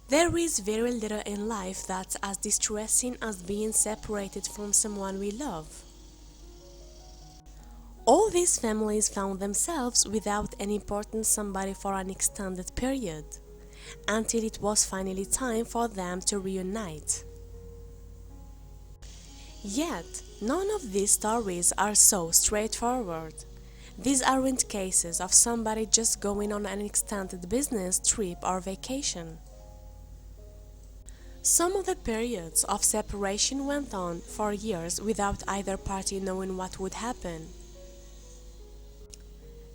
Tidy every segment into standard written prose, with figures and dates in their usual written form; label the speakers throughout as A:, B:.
A: There is very little in life that's as distressing as being separated from someone we love. All these families found themselves without an important somebody for an extended period, until it was finally time for them to reunite. Yet, none of these stories are so straightforward. These aren't cases of somebody just going on an extended business trip or vacation. Some of the periods of separation went on for years without either party knowing what would happen.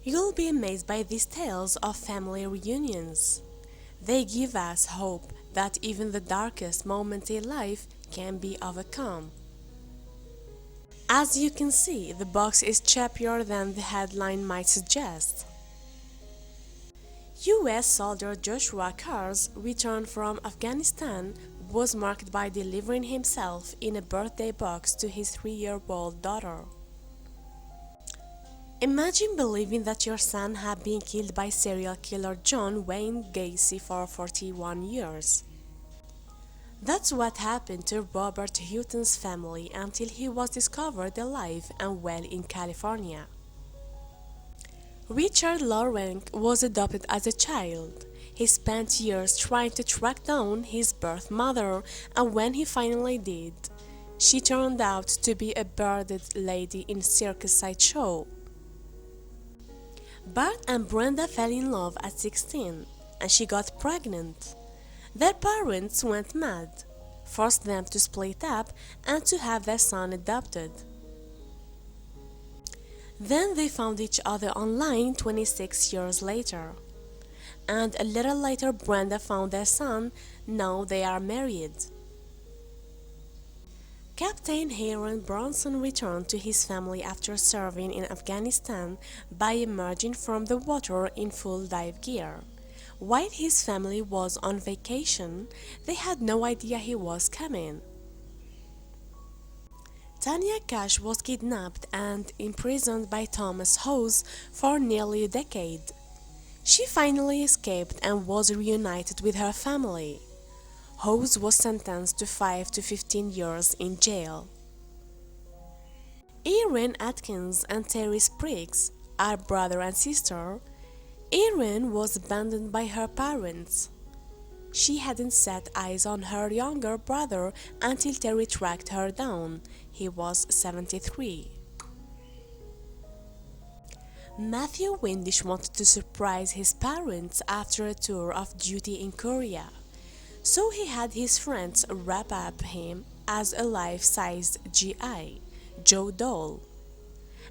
A: You'll be amazed by these tales of family reunions. They give us hope that even the darkest moment in life can be overcome. As you can see, the box is choppier than the headline might suggest. US soldier Joshua Carr's return from Afghanistan was marked by delivering himself in a birthday box to his 3-year-old daughter. Imagine believing that your son had been killed by serial killer John Wayne Gacy for 41 years. That's what happened to Robert Hutton's family until he was discovered alive and well in California. Richard Lorenk was adopted as a child. He spent years trying to track down his birth mother, and when he finally did, she turned out to be a bearded lady in a circus sideshow. Bart and Brenda fell in love at 16, and she got pregnant. Their parents went mad, forced them to split up and to have their son adopted. Then they found each other online 26 years later. And a little later Brenda found their son. Now they are married. Captain Aaron Bronson returned to his family after serving in Afghanistan by emerging from the water in full dive gear. While his family was on vacation, they had no idea he was coming. Tanya Cash was kidnapped and imprisoned by Thomas Howes for nearly a decade. She finally escaped and was reunited with her family. Howes was sentenced to 5 to 15 years in jail. Erin Atkins and Terry Spriggs are brother and sister. Erin was abandoned by her parents. She hadn't set eyes on her younger brother until Terry tracked her down. He was 73. Matthew Windisch wanted to surprise his parents after a tour of duty in Korea. So he had his friends wrap up him as a life-sized GI, Joe Doll,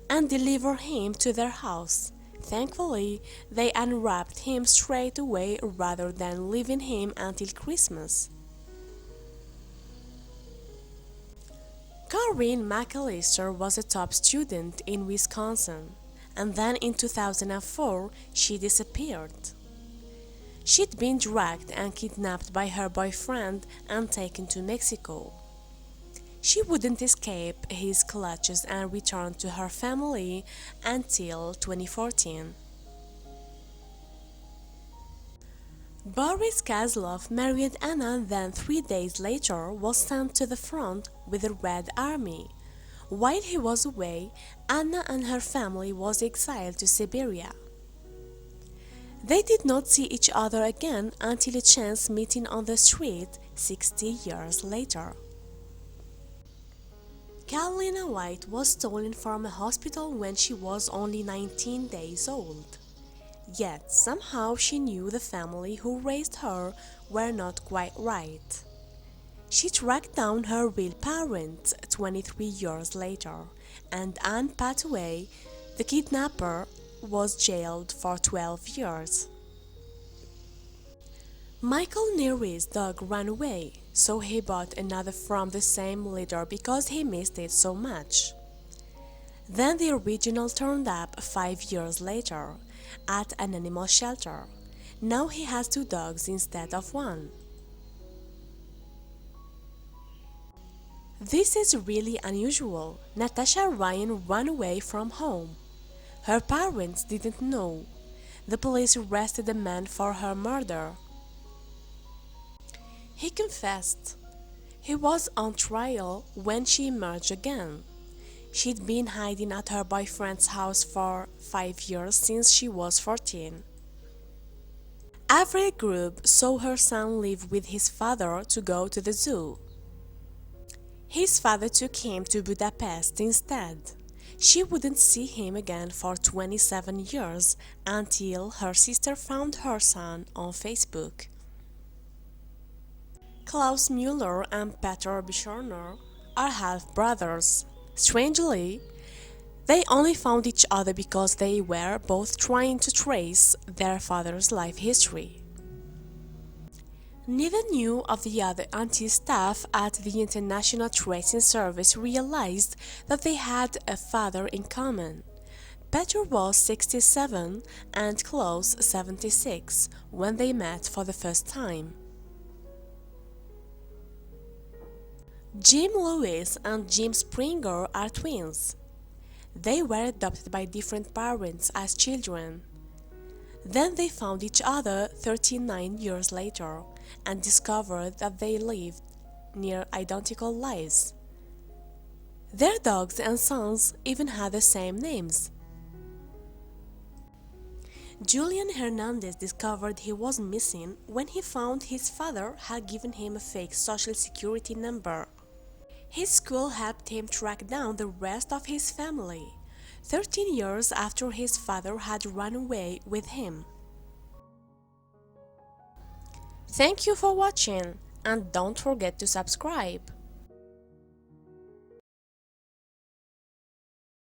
A: and deliver him to their house. Thankfully, they unwrapped him straight away rather than leaving him until Christmas. Corinne McAllister was a top student in Wisconsin, and then in 2004 she disappeared. She'd been dragged and kidnapped by her boyfriend and taken to Mexico. She wouldn't escape his clutches and returned to her family until 2014. Boris Kozlov married Anna, then 3 days later was sent to the front with the Red Army. While he was away, Anna and her family was exiled to Siberia. They did not see each other again until a chance meeting on the street 60 years later. Carolina White was stolen from a hospital when she was only 19 days old. Yet somehow she knew the family who raised her were not quite right. She tracked down her real parents 23 years later, and Anne Pathway, the kidnapper, was jailed for 12 years. Michael Neary's dog ran away, so he bought another from the same litter because he missed it so much. Then the original turned up 5 years later at an animal shelter. Now he has 2 dogs instead of 1. This is really unusual. Natasha Ryan ran away from home. Her parents didn't know. The police arrested the man for her murder. He confessed. He was on trial when she emerged again. She'd been hiding at her boyfriend's house for 5 years since she was 14. Every group saw her son leave with his father to go to the zoo. His father took him to Budapest instead. She wouldn't see him again for 27 years until her sister found her son on Facebook. Klaus Müller and Peter Bischorner are half-brothers. Strangely, they only found each other because they were both trying to trace their father's life history. Neither knew of the other until staff at the International Tracing Service realized that they had a father in common. Peter was 67 and Klaus 76 when they met for the first time. Jim Lewis and Jim Springer are twins. They were adopted by different parents as children. Then they found each other 39 years later and discovered that they lived near identical lives. Their dogs and sons even had the same names. Julian Hernandez discovered he was missing when he found his father had given him a fake social security number. His school helped him track down the rest of his family, 13 years after his father had run away with him. Thank you for watching, and don't forget to subscribe.